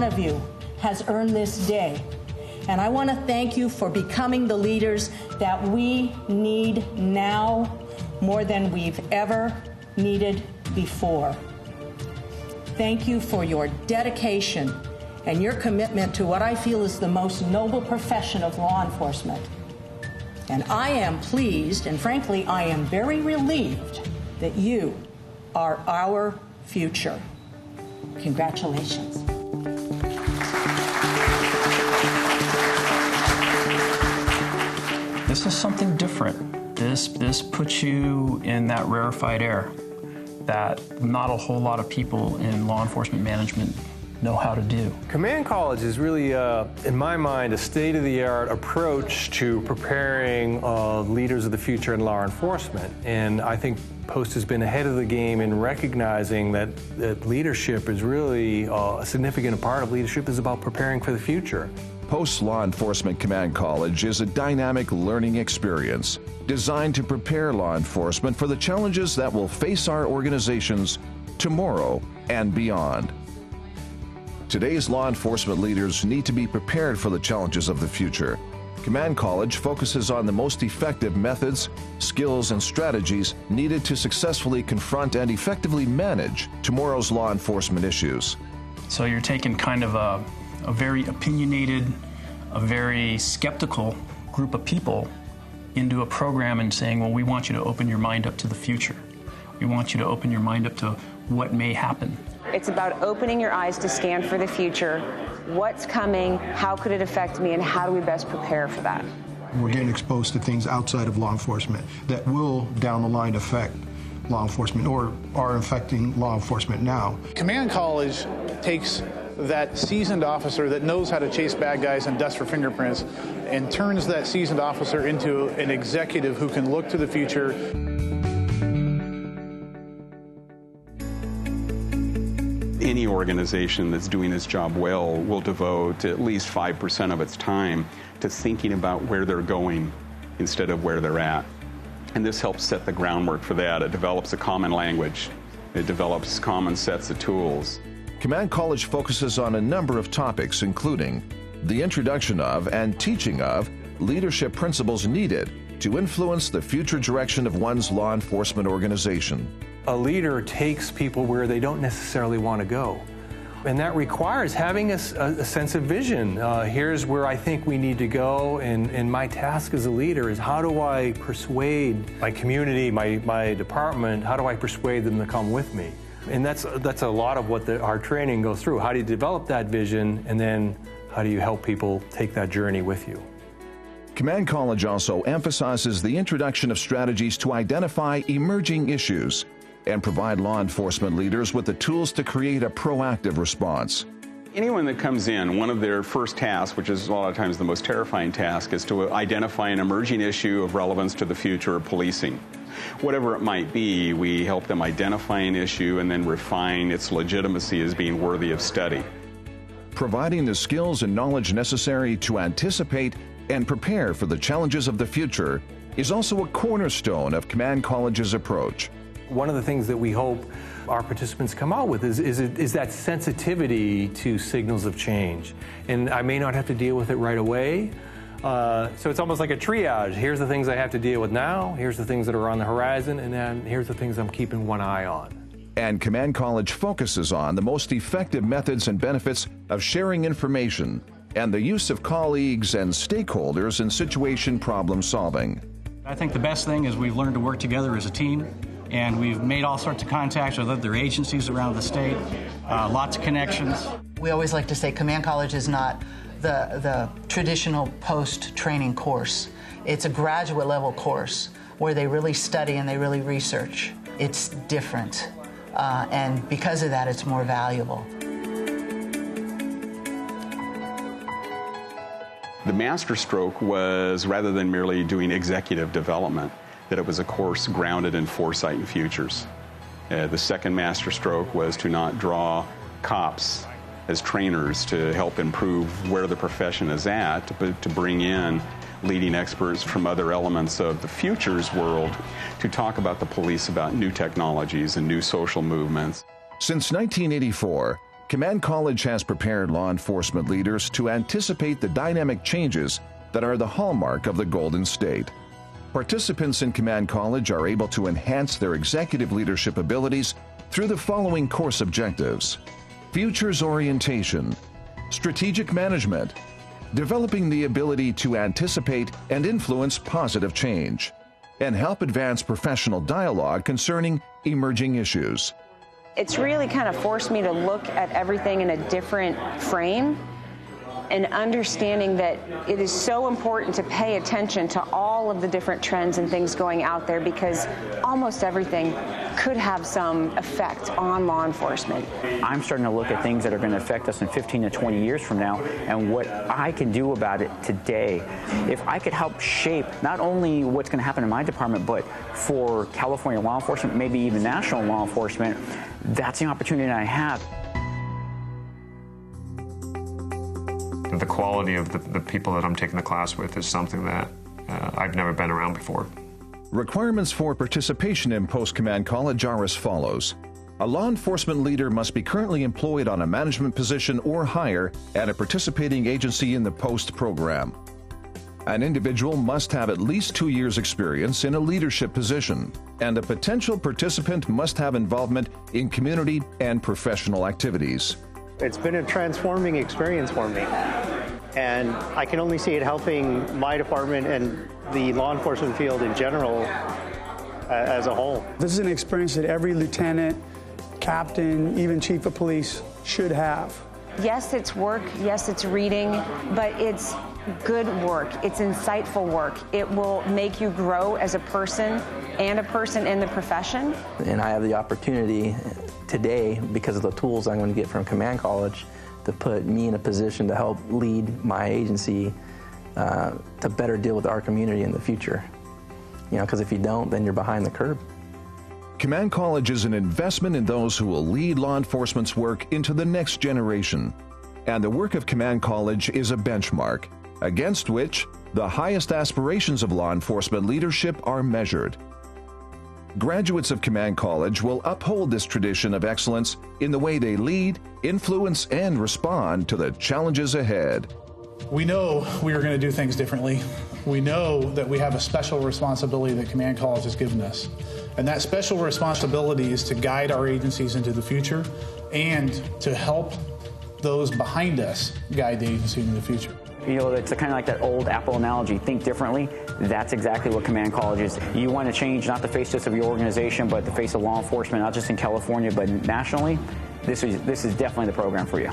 of you has earned this day. And I want to thank you for becoming the leaders that we need now more than we've ever needed before. Thank you for your dedication and your commitment to what I feel is the most noble profession of law enforcement. And I am pleased, and frankly, I am very relieved that you are our future. Congratulations. This is something different. This puts you in that rarefied air that not a whole lot of people in law enforcement management know how to do. Command College is really, in my mind, a state-of-the-art approach to preparing leaders of the future in law enforcement. And I think Post has been ahead of the game in recognizing that leadership is really a significant part of leadership is about preparing for the future. Post Law Enforcement Command College is a dynamic learning experience designed to prepare law enforcement for the challenges that will face our organizations tomorrow and beyond. Today's law enforcement leaders need to be prepared for the challenges of the future. Command College focuses on the most effective methods, skills, and strategies needed to successfully confront and effectively manage tomorrow's law enforcement issues. So you're taking kind of a very opinionated, a very skeptical group of people into a program and saying, well, we want you to open your mind up to the future. We want you to open your mind up to what may happen. It's about opening your eyes to scan for the future. What's coming? How could it affect me? And how do we best prepare for that? We're getting exposed to things outside of law enforcement that will, down the line, affect law enforcement or are affecting law enforcement now. Command College takes that seasoned officer that knows how to chase bad guys and dust for fingerprints and turns that seasoned officer into an executive who can look to the future. Any organization that's doing its job well will devote at least 5% of its time to thinking about where they're going instead of where they're at. And this helps set the groundwork for that. It develops a common language. It develops common sets of tools. Command College focuses on a number of topics, including the introduction of and teaching of leadership principles needed to influence the future direction of one's law enforcement organization. A leader takes people where they don't necessarily want to go. And that requires having a sense of vision. Here's where I think we need to go, and my task as a leader is how do I persuade my community, my department, how do I persuade them to come with me? And that's a lot of what our training goes through. How do you develop that vision, and then how do you help people take that journey with you? Command College also emphasizes the introduction of strategies to identify emerging issues and provide law enforcement leaders with the tools to create a proactive response. Anyone that comes in, one of their first tasks, which is a lot of times the most terrifying task, is to identify an emerging issue of relevance to the future of policing. Whatever it might be, we help them identify an issue and then refine its legitimacy as being worthy of study. Providing the skills and knowledge necessary to anticipate and prepare for the challenges of the future is also a cornerstone of Command College's approach. One of the things that we hope our participants come out with is that sensitivity to signals of change. And I may not have to deal with it right away. So it's almost like a triage. Here's the things I have to deal with now, here's the things that are on the horizon, and then here's the things I'm keeping one eye on. And Command College focuses on the most effective methods and benefits of sharing information and the use of colleagues and stakeholders in situation problem solving. I think the best thing is we've learned to work together as a team, and we've made all sorts of contacts with other agencies around the state, lots of connections. We always like to say Command College is not the traditional post-training course. It's a graduate level course where they really study and they really research. It's different, and because of that, it's more valuable. The masterstroke was, rather than merely doing executive development, that it was a course grounded in foresight and futures. The second masterstroke was to not draw cops as trainers to help improve where the profession is at, but to bring in leading experts from other elements of the futures world to talk about the police, about new technologies and new social movements. Since 1984, Command College has prepared law enforcement leaders to anticipate the dynamic changes that are the hallmark of the Golden State. Participants in Command College are able to enhance their executive leadership abilities through the following course objectives: futures orientation, strategic management, developing the ability to anticipate and influence positive change, and help advance professional dialogue concerning emerging issues. It's really kind of forced me to look at everything in a different frame, and understanding that it is so important to pay attention to all of the different trends and things going out there, because almost everything could have some effect on law enforcement. I'm starting to look at things that are going to affect us in 15 to 20 years from now, and what I can do about it today. If I could help shape not only what's going to happen in my department, but for California law enforcement, maybe even national law enforcement, that's the opportunity I have. The quality of the people that I'm taking the class with is something that I've never been around before. Requirements for participation in Post-Command College are as follows. A law enforcement leader must be currently employed on a management position or higher at a participating agency in the POST program. An individual must have at least 2 years' experience in a leadership position, and a potential participant must have involvement in community and professional activities. It's been a transforming experience for me, and I can only see it helping my department and the law enforcement field in general as a whole. This is an experience that every lieutenant, captain, even chief of police should have. Yes, it's work. Yes, it's reading, but it's good work. It's insightful work. It will make you grow as a person and a person in the profession. And I have the opportunity today, because of the tools I'm going to get from Command College, to put me in a position to help lead my agency to better deal with our community in the future. You know, because if you don't, then you're behind the curve. Command College is an investment in those who will lead law enforcement's work into the next generation. And the work of Command College is a benchmark against which the highest aspirations of law enforcement leadership are measured. Graduates of Command College will uphold this tradition of excellence in the way they lead, influence, and respond to the challenges ahead. We know we are going to do things differently. We know that we have a special responsibility that Command College has given us. And that special responsibility is to guide our agencies into the future and to help those behind us guide the agency into the future. You know, it's kind of like that old Apple analogy, think differently. That's exactly what Command College is. You want to change not the face just of your organization, but the face of law enforcement, not just in California, but nationally. This is definitely the program for you.